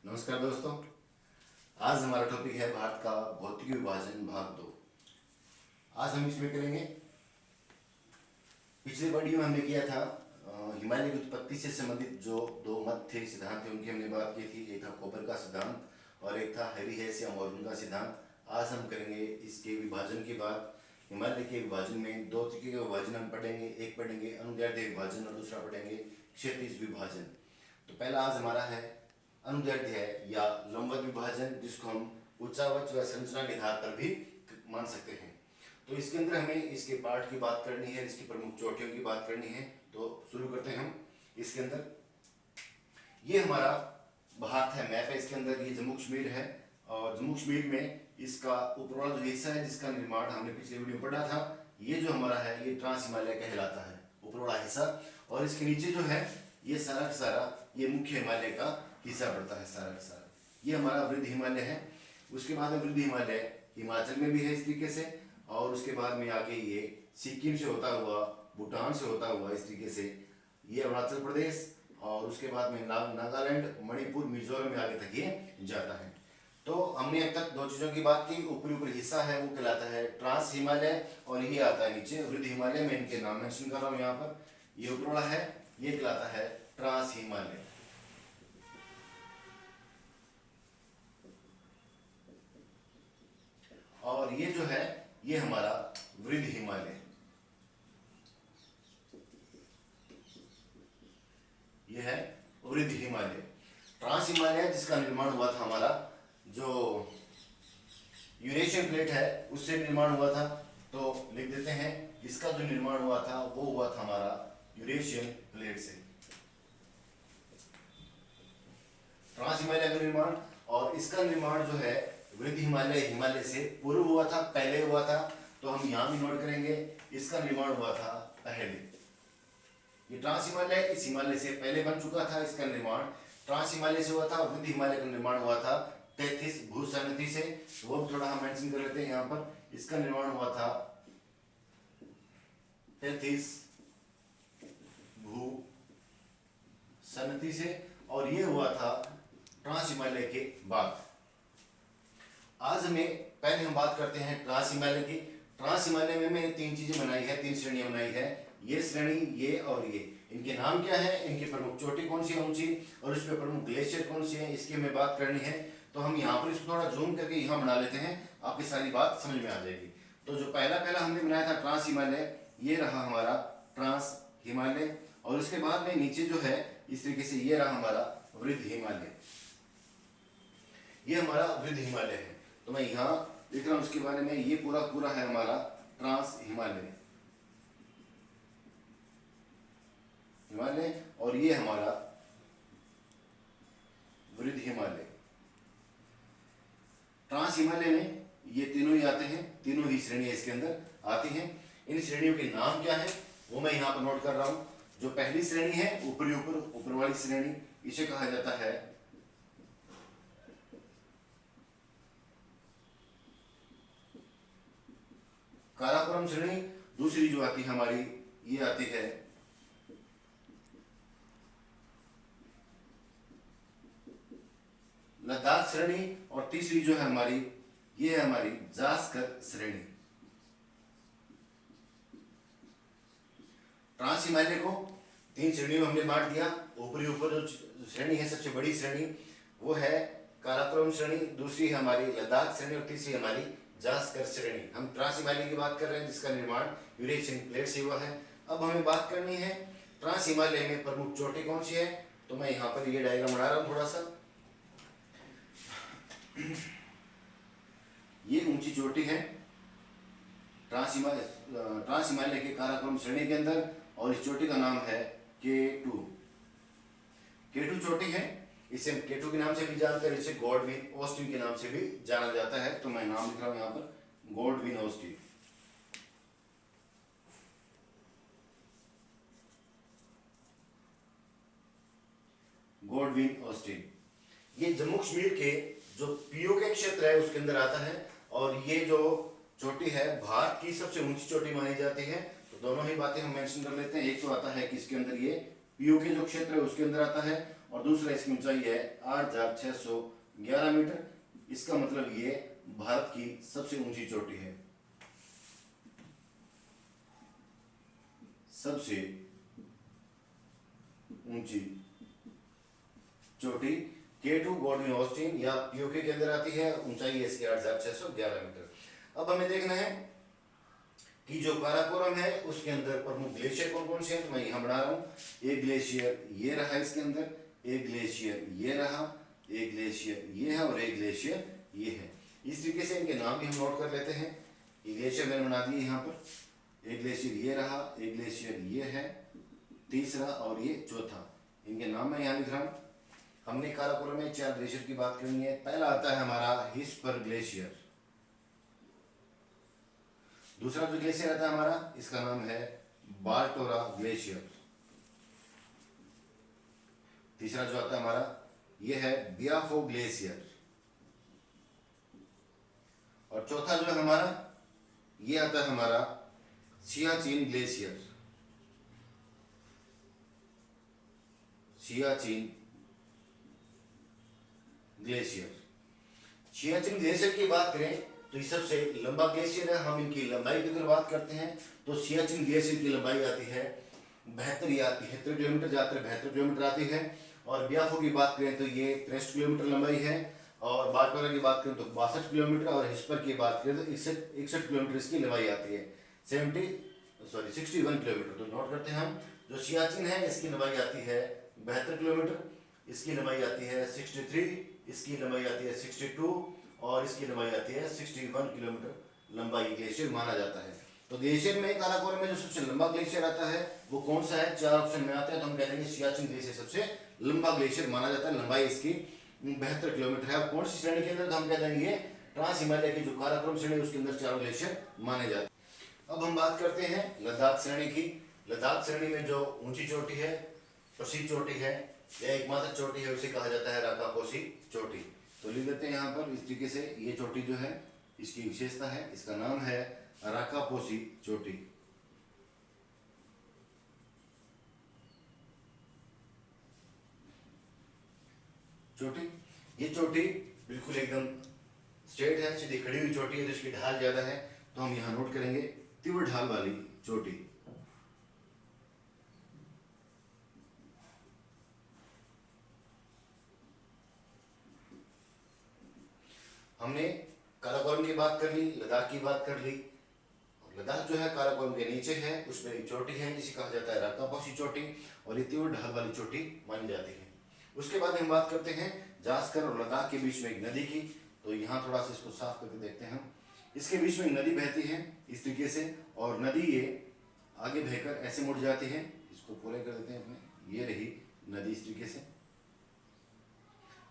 नमस्कार दोस्तों। आज हमारा टॉपिक है भारत का भौतिक विभाजन भाग 2। आज हम इसमें करेंगे, पिछले वीडियो में हमने किया था हिमालय की उत्पत्ति से संबंधित जो दो मत थे, सिद्धांत थे, उनकी हमने बात की थी। एक था कोपर का सिद्धांत और एक था हैरी हेस या मॉर्गन का सिद्धांत। आज हम करेंगे इसके विभाजन की बात। हिमालय के विभाजन में दो तरीके के विभाजन हम पढ़ेंगे, एक पढ़ेंगे अनुदैर्ध्य विभाजन और दूसरा पढ़ेंगे क्षैतिज विभाजन। तो पहला आज हमारा है अनुदैर्ध्य या लंबवत विभाजन, जिसको हम उच्चावच व संरचना के आधार पर भी मान सकते हैं। तो इसके अंदर हमें इसके पार्ट की बात करनी है, इसकी प्रमुख चोटियों की बात करनी है। तो शुरू करते हैं हम। इसके अंदर ये हमारा भारत है, मैप है। इसके अंदर ये जम्मू कश्मीर है और जम्मू कश्मीर में इसका ऊपर वाला जो हिस्सा है, जिसका निर्माण हमने पिछले वीडियो में पढ़ा था, ये जो हमारा है ये ट्रांस हिमालय कहलाता है, ऊपर वाला हिस्सा। और इसके नीचे जो है ये सारा का सारा ये मुख्य हिमालय का हिस्सा पड़ता है, सारा का सारा। ये हमारा वृद्ध हिमालय है। उसके बाद में वृद्ध हिमालय हिमाचल में भी है इस तरीके से, और उसके बाद में आगे ये सिक्किम से होता हुआ, भूटान से होता हुआ इस तरीके से ये अरुणाचल प्रदेश, और उसके बाद में नागालैंड, मणिपुर, मिजोरम में आगे तक ये जाता है। तो हमने अब तक दो चीज़ों की बात की। ऊपरी हिस्सा है वो कहलाता है ट्रांस हिमालय, और ये आता है नीचे वृद्ध हिमालय। मैं इनके नाम मेंशन कर रहा हूँ यहाँ पर। ये ऊपर वाला है, ये कहलाता है ट्रांस हिमालय। और ये जो है ये हमारा वृद्ध हिमालय, ये है वृद्ध हिमालय। ट्रांस हिमालय जिसका निर्माण हुआ था हमारा जो यूरेशियन प्लेट है उससे निर्माण हुआ था। तो लिख देते हैं, इसका जो निर्माण हुआ था वो हुआ था हमारा यूरेशियन प्लेट से, ट्रांस हिमालय का निर्माण। और इसका निर्माण जो है वृद्ध हिमालय हिमालय से पूर्व हुआ था, पहले हुआ था। तो हम यहां भी नोट करेंगे, इसका निर्माण हुआ था पहले। ये ट्रांस हिमालय इस हिमालय से पहले बन चुका था। इसका निर्माण ट्रांस हिमालय से हुआ था। वृद्ध हिमालय का निर्माण हुआ था 33 भूसन्निधि से। वो भी थोड़ा हम मेंशन कर लेते हैं यहाँ पर। इसका निर्माण हुआ था 33 भूसन्निधि से, और ये हुआ था ट्रांस हिमालय के बाद। आज हमें पहले हम बात करते हैं ट्रांस हिमालय की। ट्रांस हिमालय में मैंने तीन चीजें बनाई है, तीन श्रेणियां बनाई है। ये श्रेणी, ये और ये। इनके नाम क्या है, इनकी प्रमुख चोटी कौन सी है ऊंची, और उस पर प्रमुख ग्लेशियर कौन सी है, इसकी हमें बात करनी है। तो हम यहाँ पर इसको थोड़ा जूम करके यहाँ बना लेते हैं, आपकी सारी बात समझ में आ जाएगी। तो जो पहला हमने बनाया था ट्रांस हिमालय, ये रहा हमारा ट्रांस हिमालय। और उसके बाद में नीचे जो है इस तरीके से ये रहा हमारा वृद्ध हिमालय। ये हमारा वृद्ध हिमालय है। तो मैं यहाँ लिख रहा हूँ उसके बारे में। ये पूरा पूरा है हमारा ट्रांस हिमालय, और ये हमारा वृद्ध हिमालय। ट्रांस हिमालय में ये तीनों ही आते हैं, तीनों ही श्रेणियां इसके अंदर आती हैं। इन श्रेणियों के नाम क्या है वो मैं यहाँ पर नोट कर रहा हूँ। जो पहली श्रेणी है ऊपर वाली श्रेणी, इसे कहा जाता है काराकोरम श्रेणी। दूसरी जो आती है हमारी, ये आती है लद्दाख श्रेणी, और तीसरी जो है हमारी, ये है हमारी जास्कर श्रेणी। ट्रांस हिमालय को तीन श्रेणियों में हमने बांट दिया। ऊपर जो श्रेणी है, सबसे बड़ी श्रेणी वो है काराकोरम श्रेणी, दूसरी है हमारी लद्दाख श्रेणी, और तीसरी हमारी जास्कर श्रेणी। हम ट्रांस हिमालय की बात कर रहे हैं जिसका निर्माण यूरेशियन प्लेट से हुआ है। अब हमें बात करनी है ट्रांस हिमालय में प्रमुख चोटी कौन सी है। तो मैं यहाँ पर ये डायग्राम बना रहा हूँ थोड़ा सा। ये ऊंची चोटी है ट्रांस हिमालय के काराकोरम श्रेणी के अंदर, और इस चोटी का नाम है K2। K2 चोटी है। इसे K2 के नाम से भी जानते हैं, इसे गॉडविन ऑस्टिन के नाम से भी जाना जाता है। तो मैं नाम लिख रहा हूं यहाँ पर, गॉडविन ऑस्टिन। गॉडविन ऑस्टिन ये जम्मू कश्मीर के जो पीओके क्षेत्र है उसके अंदर आता है, और ये जो चोटी है भारत की सबसे ऊंची चोटी मानी जाती है। तो दोनों ही बातें हम मेंशन कर लेते हैं। एक तो आता है कि इसके अंदर ये पीओके जो क्षेत्र है उसके अंदर आता है, और दूसरा इसकी ऊंचाई है 8,611 मीटर। इसका मतलब ये भारत की सबसे ऊंची चोटी है, सबसे ऊंची चोटी K2 गॉडविन ऑस्टिन या पीओके के अंदर आती है। ऊंचाई है इसकी 8,611 मीटर। अब हमें देखना है कि जो काराकोरम है उसके अंदर प्रमुख ग्लेशियर कौन कौन से हैं। तो मैं यहाँ बना रहा हूँ। एक ग्लेशियर ये रहा इसके अंदर, एक ग्लेशियर ये रहा, एक ग्लेशियर ये है और एक ग्लेशियर ये है। इस तरीके से इनके नाम भी हम नोट कर लेते हैं। ये ग्लेशियर मैंने बना दिए यहाँ पर। एक ग्लेशियर ये रहा, एक ग्लेशियर ये है, तीसरा और ये चौथा। इनके नाम मैं यहाँ लिख रहा हूँ। हमने काराकोरम में 4 ग्लेशियर की बात करनी है। पहला आता है हमारा हिस्पर ग्लेशियर। दूसरा जो ग्लेशियर आता है हमारा, इसका नाम है बाल्टोरा ग्लेशियर। तीसरा जो आता है हमारा, ये है बियाफो ग्लेशियर। और चौथा जो है हमारा, ये आता है हमारा Siachen glacier. Siachen glacier. Siachen glacier की बात करें तो ये सबसे लंबा ग्लेशियर है। हम इनकी लंबाई की अगर बात करते हैं तो सियाचिन ग्लेशियर की लंबाई आती है 72 या 73 किलोमीटर, ज्यादातर 72 किलोमीटर आती है। और बियाफो की बात करें तो ये 63 किलोमीटर लंबाई है। और बाल्टोरा की बात करें तो 62 किलोमीटर, और हिस्पर की बात करें तो 61 किलोमीटर इसकी लंबाई आती है। 61 किलोमीटर। तो नोट करते हैं हम। जो सियाचिन है इसकी लंबाई आती है 72 किलोमीटर, इसकी लंबाई आती है 63, इसकी लंबाई आती है 62 और इसकी लंबाई आती है 61 किलोमीटर लंबाई ग्लेशियर माना जाता है। तो ग्लेशियर में काराकोरम में जो सबसे लंबा ग्लेशियर आता है वो कौन सा है? 4 ऑप्शन में आता है। तो हम कहते हैं सियाचिन ग्लेशियर सबसे लंबा ग्लेशियर माना जाता है। लंबाई इसकी 72 किलोमीटर है। और कौन सी श्रेणी के अंदर? तो हम कहते हैं ये ट्रांस हिमालय की जो काराकोरम श्रेणी उसके अंदर 4 ग्लेशियर माने जाते हैं। अब हम बात करते हैं लद्दाख श्रेणी की। लद्दाख श्रेणी में जो ऊंची चोटी है, प्रसिद्ध चोटी है या एकमात्र चोटी है, उसे कहा जाता है राकापोसी चोटी। तो लिख देते हैं यहाँ पर इस तरीके से। ये चोटी जो है इसकी विशेषता है, इसका नाम है राकापोसी चोटी। चोटी, ये चोटी बिल्कुल एकदम स्ट्रेट है, सीधी खड़ी हुई चोटी है। तो इसकी ढाल ज्यादा है, तो हम यहाँ नोट करेंगे तीव्र ढाल वाली चोटी। हमने काराकोरम की बात कर ली, लद्दाख की बात कर ली। लद्दाख जो है काराकोरम के नीचे है, उसमें एक चोटी है जिसे कहा जाता है राकापोसी चोटी, और ये तीव्र ढाल वाली चोटी मानी जाती है। उसके बाद हम बात करते हैं जास्कर और लद्दाख के बीच में एक नदी की। तो यहाँ थोड़ा सा इसको साफ करके देखते हैं हम। इसके बीच में एक नदी बहती है इस तरीके से, और नदी ये आगे बहकर ऐसे मुड़ जाती है। इसको पूरे कर देते हैं अपने। ये रही नदी इस तरीके से।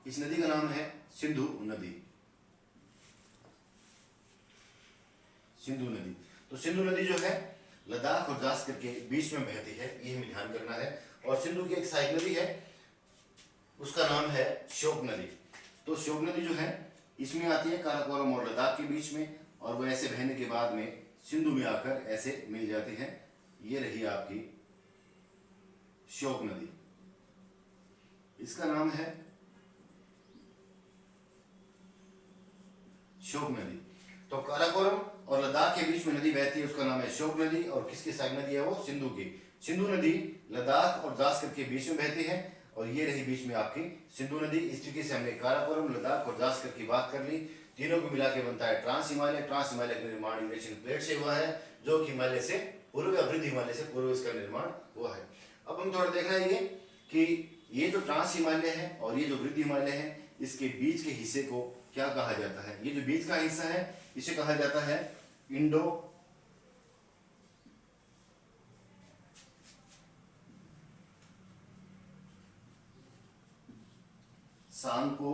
इस नदी का नाम है सिंधु नदी। सिंधु नदी। तो सिंधु नदी जो है लद्दाख और जास्कर के बीच में बहती है, ये हमें ध्यान करना है। और सिंधु की एक सहायक नदी है, उसका नाम है श्योक नदी। तो श्योक नदी जो है इसमें आती है काराकोरम और लद्दाख के बीच में, और वो ऐसे बहने के बाद में सिंधु में आकर ऐसे मिल जाती है। ये रही आपकी श्योक नदी, इसका नाम है श्योक नदी। तो काराकोरम और लद्दाख के बीच में नदी बहती है, उसका नाम है श्योक नदी। और किसकी सहायक नदी है? वो सिंधु की। सिंधु नदी लद्दाख और जास्कर के बीच में बहती है, और ये रही बीच में आपकी सिंधु नदी। इस तरीके से हमने काराकोरम, लद्दाख और जास्कर की बात कर ली। तीनों को मिला के बनता है ट्रांस हिमालय। ट्रांस हिमालय का निर्माण यूरेशियन प्लेट से हुआ है, जो कि हिमालय से पूर्व या वृद्ध हिमालय से पूर्व इसका निर्माण हुआ है। अब हम थोड़ा देखना है ये कि ये जो ट्रांस हिमालय है और ये जो वृद्ध हिमालय है, इसके बीच के हिस्से को क्या कहा जाता है? ये जो बीच का हिस्सा है इसे कहा जाता है इंडो सांको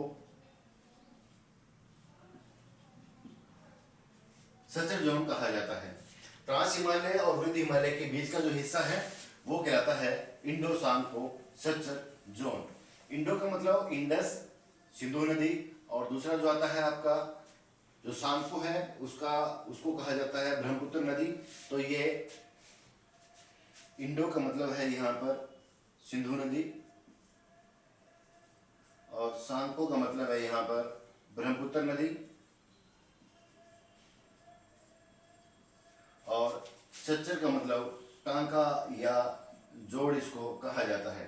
सचर जोन कहा जाता है। ट्रांस हिमालय और वृद्ध हिमालय के बीच का जो हिस्सा है वो कहलाता है इंडो सांको सचर जोन। इंडो का मतलब इंडस, सिंधु नदी, और दूसरा जो आता है आपका जो सांको है उसको कहा जाता है ब्रह्मपुत्र नदी। तो ये इंडो का मतलब है यहाँ पर सिंधु नदी, और सांगपो का मतलब है यहाँ पर ब्रह्मपुत्र नदी, और चच्चर का मतलब टांका या जोड़ इसको कहा जाता है।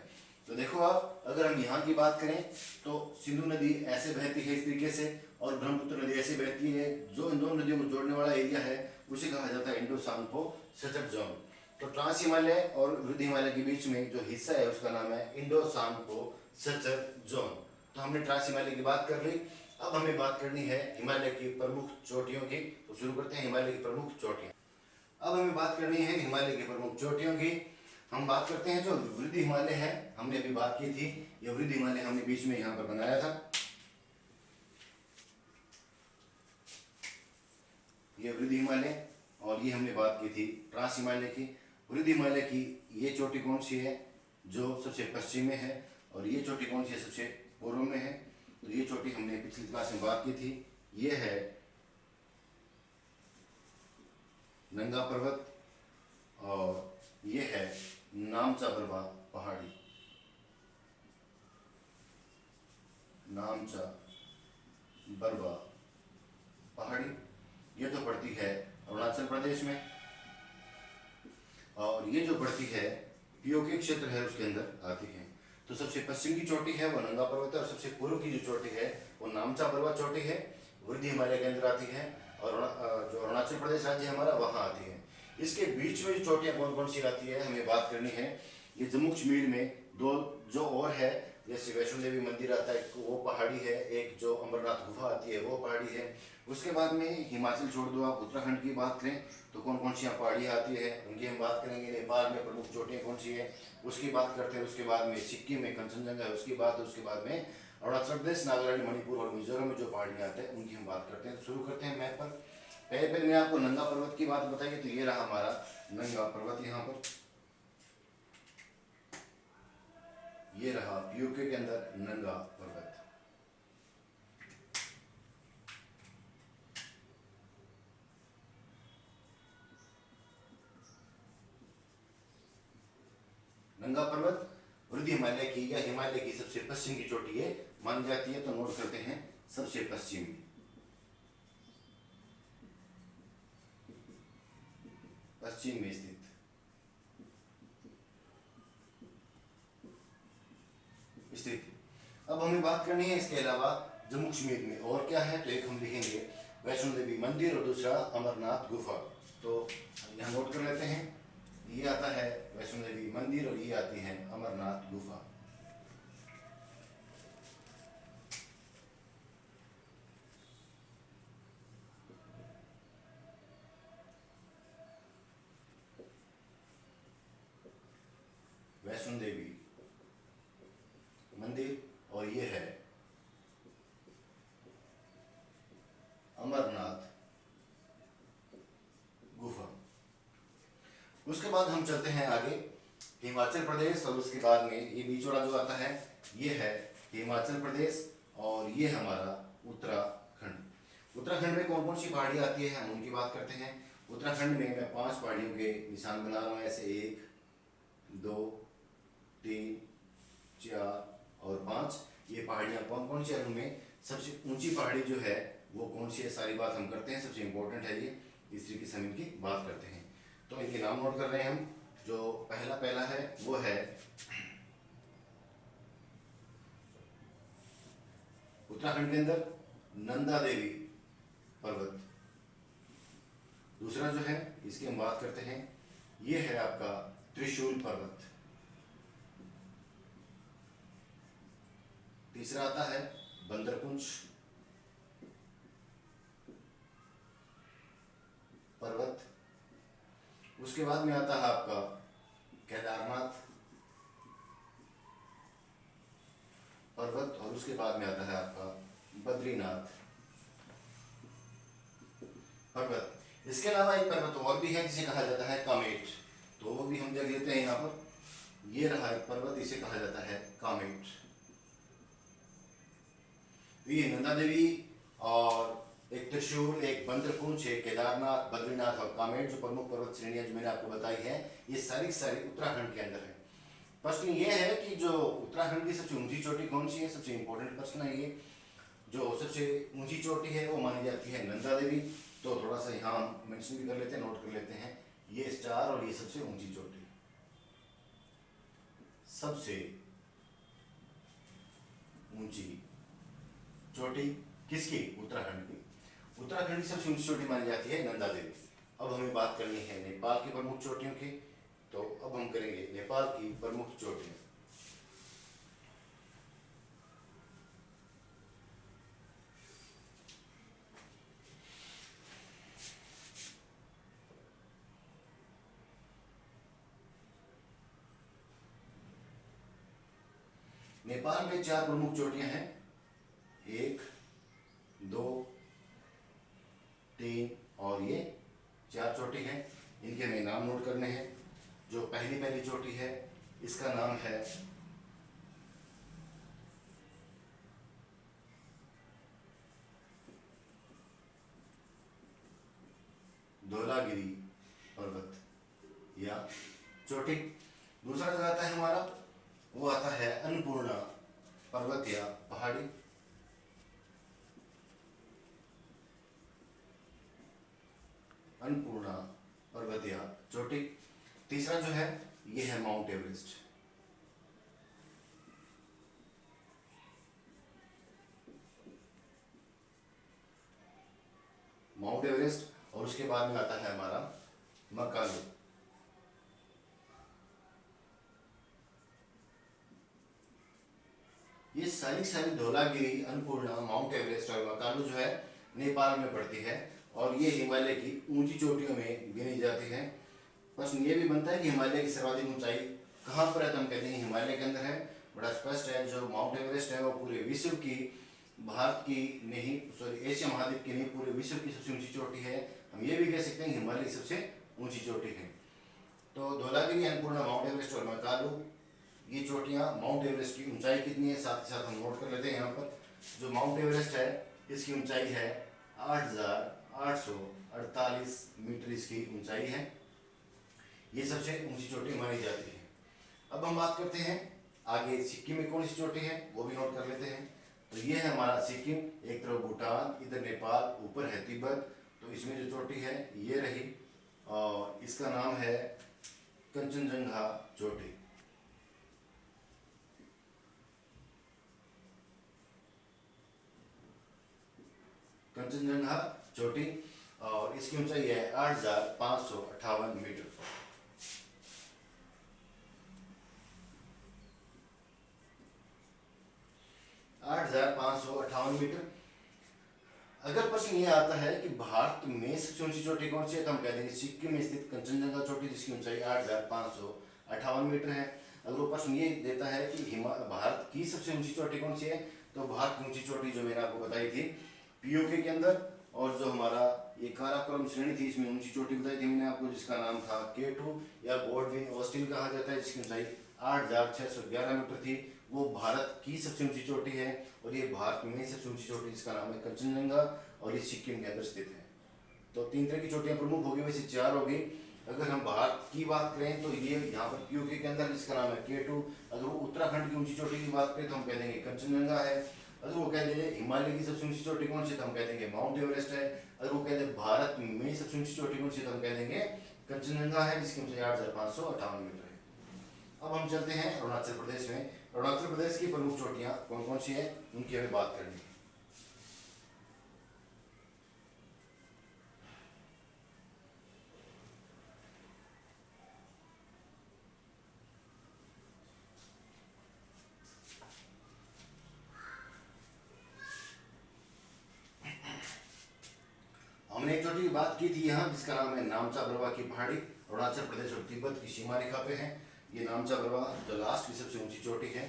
तो देखो आप, अगर हम यहाँ की बात करें तो सिंधु नदी ऐसे बहती है इस तरीके से, और ब्रह्मपुत्र नदी ऐसे बहती है। जो इन दोनों नदियों को जोड़ने वाला एरिया है उसे कहा जाता है इंडो सांगपो सचर जोन। तो ट्रांस हिमालय और वृद्धि हिमालय के बीच में जो हिस्सा है उसका नाम है इंडो सांगपो सचर जोन। तो हमने ट्रांस हिमालय की बात कर ली। अब हमें बात करनी है हिमालय की प्रमुख चोटियों की। तो शुरू करते हैं हिमालय की प्रमुख चोटियां। अब हमें बात करनी है हिमालय की प्रमुख चोटियों की। हम बात करते हैं जो वृद्धि हिमालय है, हमने अभी बात की थी। ये वृद्धि हिमालय हमने बीच में यहाँ पर बनाया था। ये वृद्धि हिमालय, और ये हमने बात की थी ट्रांस हिमालय की। वृद्धि हिमालय की ये चोटी कौन सी है? जो सबसे पश्चिम में है। और ये चोटी कौन सी है? सबसे पूर्व में है। तो ये चोटी हमने पिछली क्लास में बात की थी। ये है नंगा पर्वत, और ये है नामचा बरवा पहाड़ी। नामचा बरवा पहाड़ी ये तो पड़ती है अरुणाचल प्रदेश में, और ये जो पड़ती है पीओके क्षेत्र है उसके अंदर आती है। तो सबसे पश्चिम की चोटी है वो नंगा पर्वत है, और सबसे पूर्व की जो चोटी है वो नामचा बरवा चोटी है, वृद्धि हिमालय के अंदर आती है, और जो अरुणाचल प्रदेश राज्य हमारा वहाँ आती है। इसके बीच में जो चोटियाँ कौन कौन सी आती है हमें बात करनी है। ये जम्मू कश्मीर में दो जो और है, जैसे वैष्णो देवी मंदिर आता है वो पहाड़ी है, एक जो अमरनाथ गुफा आती है वो पहाड़ी है। उसके बाद में हिमाचल छोड़ दो आप, उत्तराखंड की बात करें तो कौन कौन सी यहाँ पहाड़ियाँ आती है उनकी हम बात करेंगे। नेपाल में प्रमुख चोटियाँ कौन सी है उसकी बात करते हैं। उसके बाद में सिक्किम में कंचनजंगा है, उसके बाद में अरुणाचल प्रदेश, नागालैंड, मणिपुर और मिजोरम में जो पहाड़ियाँ आते हैं उनकी हम बात करते हैं। तो शुरू करते हैं मैप पर। पहले मैं आपको नंगा पर्वत की बात बताइए। तो ये रहा हमारा नंगा पर्वत, यहाँ पर ये रहा पीओके के अंदर नंगा पर्वत। नंगा पर्वत वृद्धि हिमालय की या हिमालय की सबसे पश्चिम की चोटी है मानी जाती है। तो नोट करते हैं सबसे पश्चिम में स्थित। अब हमें बात करनी है इसके अलावा जम्मू कश्मीर में और क्या है। तो एक हम लिखेंगे वैष्णो देवी मंदिर और दूसरा अमरनाथ गुफा। तो यहाँ नोट कर लेते हैं। ये आता है वैष्णो देवी मंदिर और ये आती है अमरनाथ गुफा। वैष्णो देवी मंदिर और ये है अमरनाथ गुफा। उसके बाद हम चलते हैं आगे हिमाचल प्रदेश, और उसके बाद में ये बीच वाला जो आता है ये है हिमाचल प्रदेश, और ये हमारा उत्तराखंड। उत्तराखंड में कौन कौन सी पहाड़ी आती है हम उनकी बात करते हैं। उत्तराखंड में मैं 5 पहाड़ियों के निशान बना रहा हूँ, ऐसे 1 2 3 4 और 5। ये पहाड़ियाँ कौन कौन सी है, उनमें सबसे ऊंची पहाड़ी जो है वो कौन सी है सारी बात हम करते हैं। सबसे इम्पोर्टेंट है ये, इस तरीके से हम इनकी बात करते हैं। तो इनके नाम नोट कर रहे हैं हम। जो पहला है वो है उत्तराखंड के अंदर नंदा देवी पर्वत। दूसरा जो है इसकी हम बात करते हैं ये है आपका त्रिशूल पर्वत। तीसरा आता है बंदरपुंछ पर्वत। उसके बाद में आता है आपका केदारनाथ पर्वत, और उसके बाद में आता है आपका बद्रीनाथ पर्वत। इसके अलावा एक पर्वत और भी है जिसे कहा जाता है कामेट। तो वो भी हम देख लेते हैं यहाँ पर। ये रहा एक पर्वत, इसे कहा जाता है कामेट। ये नंदा देवी और एक त्रिशूल, एक बंदरपुंछ, एक केदारनाथ, बद्रीनाथ और कामेट जो प्रमुख पर्वत श्रेणियां जो मैंने आपको बताई है, ये सारी उत्तराखंड के अंदर है। प्रश्न ये है कि जो उत्तराखंड की सबसे ऊंची चोटी कौन सी है, सबसे इंपॉर्टेंट प्रश्न है ये। जो सबसे ऊंची चोटी है वो मानी जाती है नंदा देवी। तो थोड़ा सा यहाँ मेंशन भी कर लेते हैं, नोट कर लेते हैं, ये स्टार और ये सबसे ऊंची चोटी, सबसे ऊंची चोटी किसकी, उत्तराखंड की। उत्तराखंड की सबसे ऊंची चोटी मानी जाती है नंदा देवी। अब हमें बात करनी है नेपाल की प्रमुख चोटियों की। तो अब हम करेंगे नेपाल की प्रमुख चोटियां। नेपाल में 4 प्रमुख चोटियां हैं, 1, 2, 3 और ये 4 चोटी हैं। इनके हमें नाम नोट करने हैं। जो पहली चोटी है इसका नाम है धौलागिरी पर्वत या चोटी। दूसरा जो आता है हमारा वो आता है अन्नपूर्णा पर्वत या पहाड़ी। अन्नपूर्णा पर्वत या चोटी। तीसरा जो है ये है माउंट एवरेस्ट। माउंट एवरेस्ट और उसके बाद में आता है हमारा मकालू। ये सारी धौलागिरी, अन्नपूर्णा, माउंट एवरेस्ट और मकालू जो है नेपाल में पड़ती है और ये हिमालय की ऊंची चोटियों में गिनी जाती है। प्रश्न ये भी बनता है कि हिमालय की सर्वाधिक ऊंचाई कहाँ पर है, तो हम कहते हैं हिमालय के अंदर है। बड़ा स्पष्ट है, जो माउंट एवरेस्ट है वो पूरे विश्व की, भारत की नहीं, सॉरी एशिया महाद्वीप की नहीं, पूरे विश्व की सबसे ऊंची चोटी है। हम ये भी कह सकते हैं हिमालय की सबसे ऊंची चोटी है। तो धौलागिरी, अन्नपूर्णा, माउंट एवरेस्ट और मकालू, ये चोटियाँ। माउंट एवरेस्ट की ऊंचाई कितनी है साथ ही साथ हम नोट कर लेते हैं यहाँ पर। जो माउंट एवरेस्ट है इसकी ऊंचाई है 8,848 मीटर इसकी ऊंचाई है। ये सबसे ऊंची चोटी मानी जाती है। अब हम बात करते हैं आगे सिक्किम में कौन सी चोटी है, वो भी नोट कर लेते हैं। तो ये है हमारा सिक्किम, एक तरफ भूटान, इधर नेपाल, ऊपर है तिब्बत। तो इसमें जो चोटी है ये रही और इसका नाम है कंचनजंगा चोटी। कंचनजंगा चोटी और इसकी ऊंचाई है 8,558 मीटर। 8,558 मीटर। अगर प्रश्न ये आता है कि भारत में सबसे ऊंची चोटी कौन सी है, तो हम कह देंगे सिक्किम में स्थित कंचनजंगा चोटी, जिसकी ऊंचाई 8,558 मीटर है। अगर वो प्रश्न ये देता है कि भारत की सबसे ऊंची चोटी कौन सी है, तो भारत की ऊंची चोटी जो मैंने आपको बताई थी पीओके के अंदर, और जो हमारा ये काराकोरम श्रेणी थी इसमें ऊंची चोटी बताई थी मैंने आपको, जिसका नाम था K2 या गोल्डविन ऑस्टिन कहा जाता है, जिसकी ऊंचाई 8,611 मीटर थी। वो भारत की सबसे ऊंची चोटी है और ये भारत में सबसे ऊंची चोटी जिसका नाम है कंचनजंगा और ये सिक्किम के अंदर स्थित है। तो 3 तरह की चोटियां प्रमुख होगी, वैसे 4 होगी। अगर हम भारत की बात करें तो ये यहाँ पर पीओके के अंदर जिसका नाम है K2। अगर वो उत्तराखंड की ऊंची चोटी की बात करें तो हम कह देंगे कंचनजंगा है। अगर वो कह देंगे हिमालय की सबसे ऊंची चोटी कौन सी, तो हम कह देंगे माउंट एवरेस्ट है। अगर वो कह दें भारत में सबसे ऊंची चोटी कौन सी, तो हम कह देंगे कंचनजंगा है, जिसकी ऊंचाई 8,558 मीटर है। अब हम चलते हैं अरुणाचल प्रदेश में। अरुणाचल प्रदेश की प्रमुख चोटियां कौन कौन सी हैं उनकी हमें बात करनी है। हमने एक चोटी की बात की थी यहाँ, जिसका नाम है नामचा बरवा की पहाड़ी। अरुणाचल प्रदेश और तिब्बत की सीमा रेखा पे है ये नामचा बरवा, जो लास्ट की सबसे ऊंची चोटी है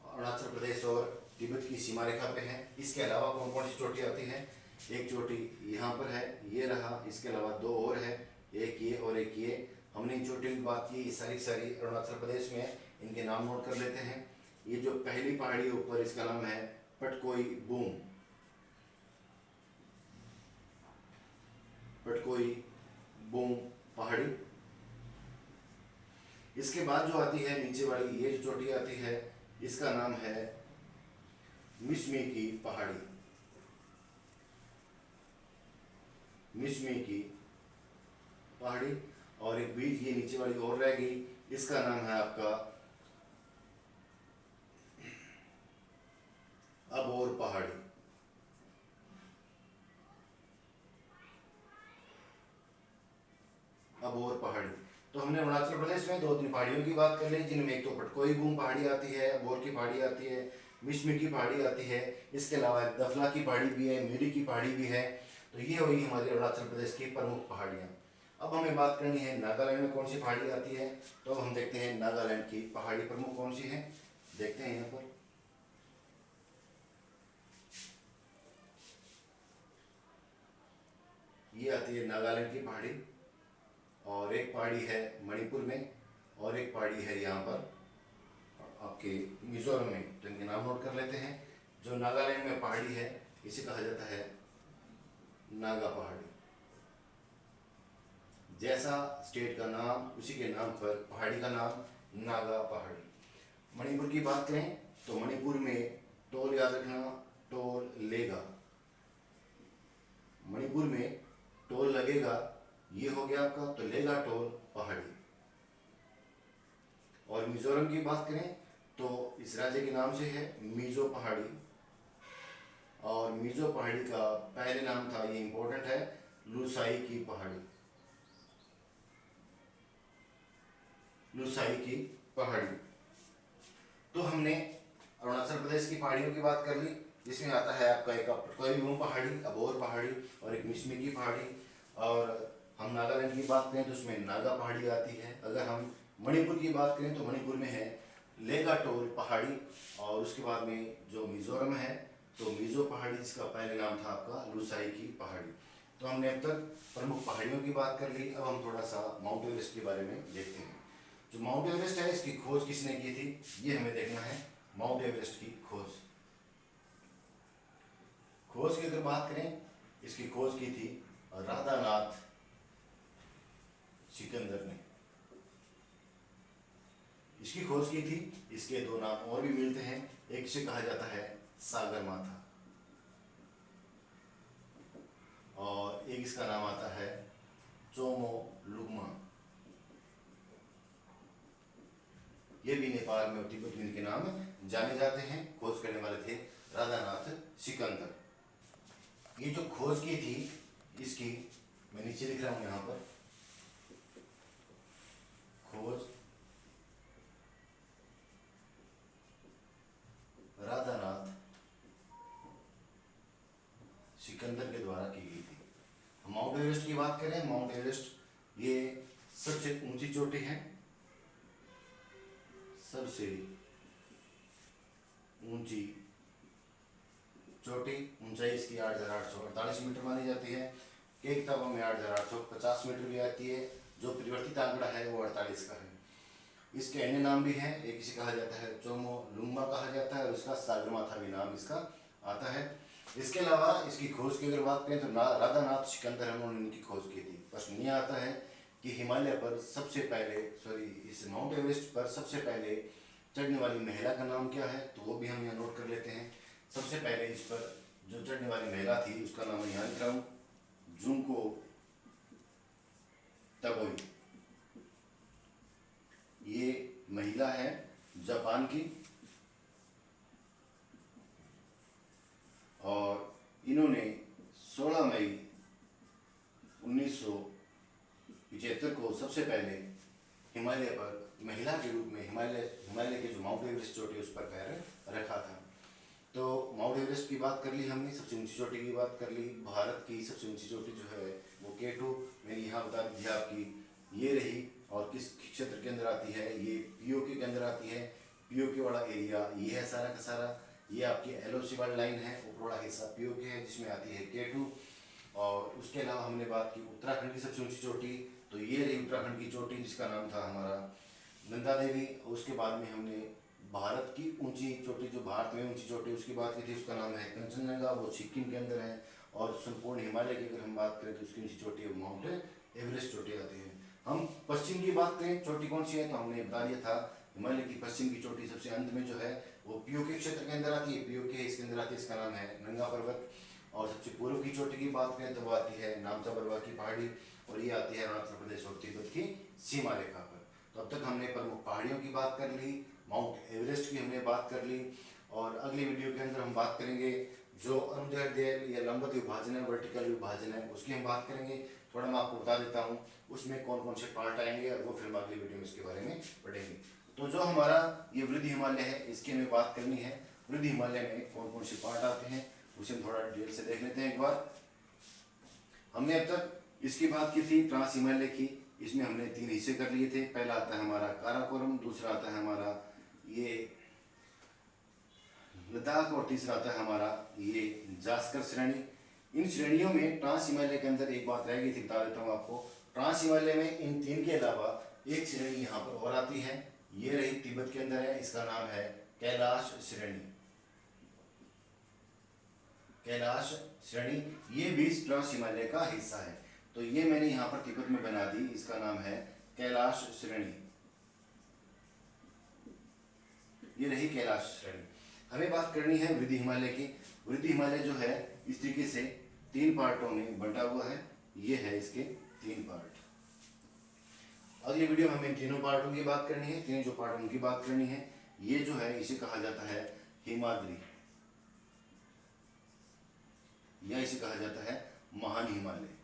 अरुणाचल प्रदेश और तिब्बत की सीमा रेखा पे है। इसके अलावा कौन कौन सी चोटी आती है, एक चोटी यहाँ पर है, ये रहा, इसके अलावा 2 और है, एक ये और एक ये। हमने इन चोटियों की बात की, सारी सारी अरुणाचल प्रदेश में। इनके नाम नोट कर लेते हैं। ये जो पहली पहाड़ी है ऊपर, इसका नाम है पटकोई बूम, पटकोई बूम पहाड़ी। इसके बाद जो आती है नीचे वाली ये जो चोटी आती है, इसका नाम है मिसमी की पहाड़ी। मिसमी की पहाड़ी। और एक बीच ये नीचे वाली और रह गई, इसका नाम है आपका अबोर पहाड़ी। अबोर पहाड़ी। तो हमने अरुणाचल प्रदेश में 2-3 पहाड़ियों की बात कर ली, जिनमें एक तो पटकोई गुम पहाड़ी आती है, अबोर की पहाड़ी आती है, मिसमी की पहाड़ी आती है। इसके अलावा दफला की पहाड़ी भी है, मिरी की पहाड़ी भी है। तो ये हुई हमारी अरुणाचल प्रदेश की प्रमुख पहाड़ियाँ। अब हमें बात करनी है नागालैंड में कौन सी पहाड़ी आती है। तो हम देखते हैं नागालैंड की पहाड़ी प्रमुख कौन सी है, देखते हैं यहाँ पर। ये आती है नागालैंड की पहाड़ी, और एक पहाड़ी है मणिपुर में, और एक पहाड़ी है यहाँ पर आपके मिजोरम में। तो इनके नाम नोट कर लेते हैं। जो नागालैंड में पहाड़ी है इसे कहा जाता है नागा पहाड़ी। जैसा स्टेट का नाम उसी के नाम पर पहाड़ी का नाम नागा पहाड़ी। मणिपुर की बात करें तो मणिपुर में टोल याद रखना, टोल लेगा। मणिपुर में टोल लगेगा, ये हो गया आपका। तो लेगा टोल पहाड़ी। और मिजोरम की बात करें तो इस राज्य के नाम से है मिजो पहाड़ी। और मिजो पहाड़ी का पहले नाम था, ये इंपॉर्टेंट है, लुसाई की पहाड़ी। लुसाई की पहाड़ी। तो हमने अरुणाचल प्रदेश की पहाड़ियों की बात कर ली, जिसमें आता है आपका एक पटकोई पहाड़ी, अबोर पहाड़ी और एक मिसमी की पहाड़ी। और हम नागालैंड की बात करें तो उसमें नागा पहाड़ी आती है। अगर हम मणिपुर की बात करें तो मणिपुर में है लेगाटोल पहाड़ी। और उसके बाद में जो मिजोरम है तो मिजो पहाड़ी, जिसका पहले नाम था आपका लुसाई की पहाड़ी। तो हमने अब तक प्रमुख पहाड़ियों की बात कर ली। अब हम थोड़ा सा माउंट एवरेस्ट के बारे में देखते हैं। जो माउंट एवरेस्ट है इसकी खोज किसने की थी, ये हमें देखना है। माउंट एवरेस्ट की खोज की अगर बात करें, इसकी खोज की थी राधानाथ सिकंदर ने। इसकी खोज की थी। इसके 2 नाम और भी मिलते हैं। एक से कहा जाता है सागर माथा, और एक इसका नाम आता है चोमो लुग्मा। ये भी नेपाल में और तिब्बत में इनके नाम जाने जाते हैं। खोज करने वाले थे राधानाथ सिकंदर। ये जो खोज की थी इसकी, मैं नीचे लिख रहा हूं यहाँ पर, खोज राधानाथ सिकंदर के द्वारा की गई थी। माउंट एवरेस्ट की बात करें, माउंट एवरेस्ट ये सबसे ऊंची चोटी है। सबसे ऊंची चोटी, ऊंचाई इसकी 8,848 मीटर मानी जाती है। कई किताबों में 8,850 मीटर भी आती है। जो परिवर्तित आंकड़ा है वो 48 का है। इसके अन्य नाम भी हैं। एक इसे कहा जाता है चोमो लुंगमा कहा जाता है, और इसका सागर माथा भी नाम इसका आता है। इसके अलावा इसकी खोज की अगर बात करें तो राधानाथ सिकंदर उन्होंने इनकी खोज की थी। प्रश्न यह आता है कि हिमालय पर सबसे पहले, इस माउंट एवरेस्ट पर सबसे पहले चढ़ने वाली महिला का नाम क्या है, तो वो भी हम यहाँ नोट कर लेते हैं। सबसे पहले इस पर जो चढ़ने वाली महिला थी उसका नाम मैं यहाँ लिख रहा हूँ, जुंको तबोई। ये महिला है जापान की, और इन्होंने 16 मई 1975 को सबसे पहले हिमालय पर महिला के रूप में हिमालय के जो माउंट एवरेस्ट चोटी उस पर पैर रखा था। तो माउंट एवरेस्ट की बात कर ली हमने, सबसे ऊंची चोटी की बात कर ली। भारत की सबसे ऊंची चोटी जो है वो K2 मैंने यहाँ बता दी आपकी, ये रही। और किस क्षेत्र के अंदर आती है, ये POK के अंदर आती है। POK वाला एरिया ये है सारा का सारा। ये आपकी LOC वाली लाइन है, ऊपर वाला हिस्सा POK है जिसमें आती है K2। और उसके अलावा हमने बात की उत्तराखंड की सबसे ऊंची चोटी, तो ये रही उत्तराखंड की चोटी जिसका नाम था हमारा नंदा देवी। उसके बाद में हमने भारत की ऊंची चोटी, जो भारत में ऊंची चोटी उसकी बात की थी, उसका नाम है कंचनजंगा, वो सिक्किम के अंदर है। और संपूर्ण हिमालय की अगर हम बात करें तो उसकी ऊंची चोटी माउंट एवरेस्ट चोटी आती है। हम पश्चिम की बात करें, चोटी कौन सी है, तो हमने बता दिया था हिमालय की पश्चिम की चोटी सबसे अंत में जो है वो पीओके क्षेत्र के अंदर आती है। पीओके इसके अंदर आती है, इसका नाम है नंगा पर्वत। और सबसे पूर्व की चोटी की बात करें तो वो आती है नामचा बरवा की पहाड़ी, और ये आती है अरुणाचल प्रदेश और तिब्बत की सीमा रेखा पर। तो अब तक हमने प्रमुख पहाड़ियों की बात कर ली, माउंट एवरेस्ट की हमने बात कर ली, और अगली वीडियो के अंदर हम बात करेंगे जो अनुदैर्ध्य या लंबवत विभाजन है, वर्टिकल विभाजन है, उसकी हम बात करेंगे। थोड़ा मैं आपको बता देता हूँ उसमें कौन कौन से पार्ट आएंगे, और वो फिर हम अगली वीडियो में इसके बारे में पढ़ेंगे। तो जो हमारा ये वृद्धि हिमालय है इसकी हमें बात करनी है। वृद्धि हिमालय में कौन कौन से पार्ट आते हैं उसे हम थोड़ा डिटेल से देख लेते हैं एक बार। हमने अब तक इसकी बात की थी ट्रांस हिमालय की, इसमें हमने 3 हिस्से कर लिए थे। पहला आता है हमारा काराकोरम, दूसरा आता है हमारा ये लद्दाख, और तीसरा आता है हमारा ये जास्कर श्रेणी। इन श्रेणियों में ट्रांस हिमालय के अंदर एक बात रह गई थी, बता देता हूँ आपको। ट्रांस हिमालय में इन 3 के अलावा एक श्रेणी यहाँ पर और आती है, ये रही तिब्बत के अंदर है, इसका नाम है कैलाश श्रेणी। कैलाश श्रेणी ये भी ट्रांस हिमालय का हिस्सा है, तो ये मैंने यहाँ पर तिब्बत में बना दी, इसका नाम है कैलाश श्रेणी। ये रही कैलाश श्रेणी। हमें बात करनी है वृद्धि हिमालय की। वृद्धि हिमालय जो है इस तरीके से 3 पार्टों में बंटा हुआ है, ये है इसके 3 पार्ट। अगली वीडियो में हमें तीनों पार्टों की बात करनी है, तीनों जो पार्ट उनकी बात करनी है। ये जो है इसे कहा जाता है हिमाद्री, या इसे कहा जाता है महान हिमालय।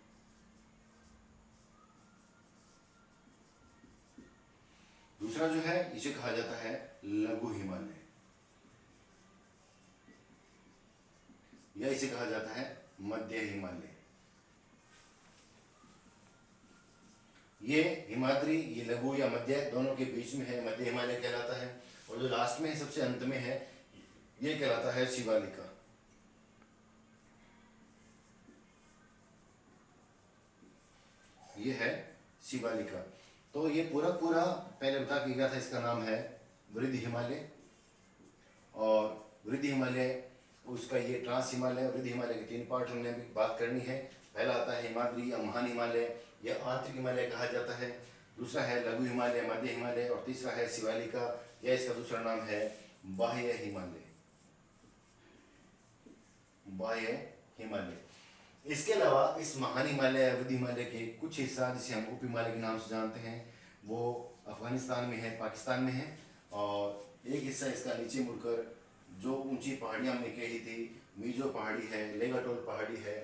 दूसरा जो है इसे कहा जाता है लघु हिमालय, या इसे कहा जाता है मध्य हिमालय। ये हिमाद्री, ये लघु या मध्य दोनों के बीच में है, मध्य हिमालय कहलाता है। और जो लास्ट में है, सबसे अंत में है, ये कहलाता है शिवालिका। ये है शिवालिका। तो ये पूरा पहले बता के गया था, इसका नाम है वृद्धि हिमालय। और वृद्धि हिमालय उसका ये ट्रांस हिमालय, वृद्धि हिमालय के 3 पार्ट हमने अभी बात करनी है। पहला आता है हिमाद्री या महान हिमालय, या आंतरिक हिमालय कहा जाता है। दूसरा है लघु हिमालय, मध्य हिमालय, और तीसरा है शिवालिका, या इसका दूसरा नाम है बाह्य हिमालय। बाह्य हिमालय। इसके अलावा इस महान हिमालय या वृद्धि हिमालय के कुछ हिस्सा जिसे हम उप हिमालय के नाम से जानते हैं वो अफगानिस्तान में है, पाकिस्तान में है। और एक हिस्सा इसका नीचे मुड़कर जो ऊंची पहाड़ियाँ हमने कही थी, मीजो पहाड़ी है, लेगाटोल पहाड़ी है,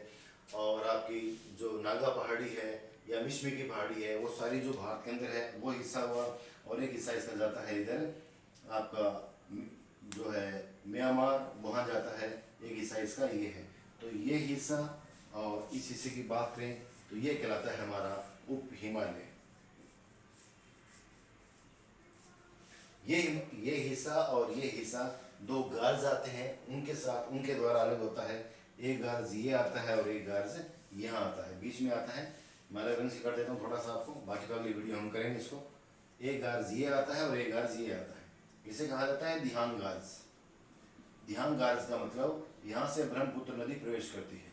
और आपकी जो नागा पहाड़ी है या मिश्मी की पहाड़ी है, वो सारी जो भारत के अंदर है वो हिस्सा हुआ। और एक हिस्सा इसका जाता है इधर आपका जो है म्यांमार, वहाँ जाता है। एक हिस्सा इसका ये है। तो ये हिस्सा और इस हिस्से की बात करें तो ये कहलाता है हमारा उप हिमालय। ये हिस्सा और ये हिस्सा 2 गार्ज आते हैं, उनके साथ उनके द्वारा अलग होता है। एक गार्ज ये आता है और एक गार्ज यहाँ आता है, बीच में आता है। मैं अलग रंग से कर देता हूँ थोड़ा सा आपको, बाकी तो अगली वीडियो हम करेंगे इसको। एक गार्ज ये आता है और एक गार्ज ये आता है। इसे कहा जाता है दिहांग गार्ज। दिहांग गार्ज का मतलब यहाँ से ब्रह्मपुत्र नदी प्रवेश करती है।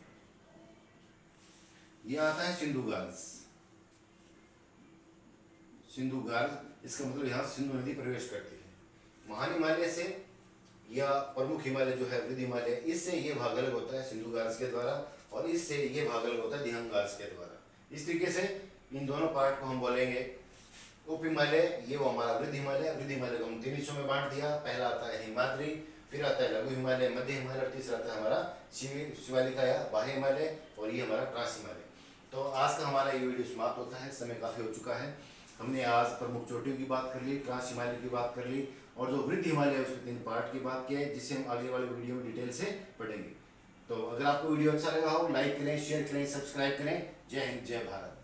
ये आता है सिंधु गार्ज। सिंधु गार्ज इसका मतलब यहाँ सिंधु नदी प्रवेश करती है। महान हिमालय से या प्रमुख हिमालय जो है वृद्धि हिमालय, इससे ये भाग अलग होता है सिंधु गार्ज के द्वारा, और इससे ये भाग अलग होता है दिहांग गार्ज के द्वारा। इस तरीके से इन दोनों पार्ट को हम बोलेंगे उप हिमालय, ये वो हमारा वृद्धि हिमालय। वृद्धि हिमालय को हम 3 हिस्सों में बांट दिया। पहला आता है हिमाद्री, फिर आता है लघु हिमालय, मध्य हिमालय, और तीसरा आता है हमारा शिवालिका या बाह्य हिमालय, और ये हमारा ट्रांस हिमालय। तो आज का हमारा ये वीडियो समाप्त होता है, समय काफ़ी हो चुका है। हमने आज प्रमुख चोटियों की बात कर ली, ट्रांस हिमालय की बात कर ली, और जो वृद्धि हिमालय है उसके 3 पार्ट की बात की है, जिससे हम आगे वाले वीडियो में डिटेल से पढ़ेंगे। तो अगर आपको वीडियो अच्छा लगा हो, लाइक करें, शेयर करें, सब्सक्राइब करें। जय हिंद, जय भारत।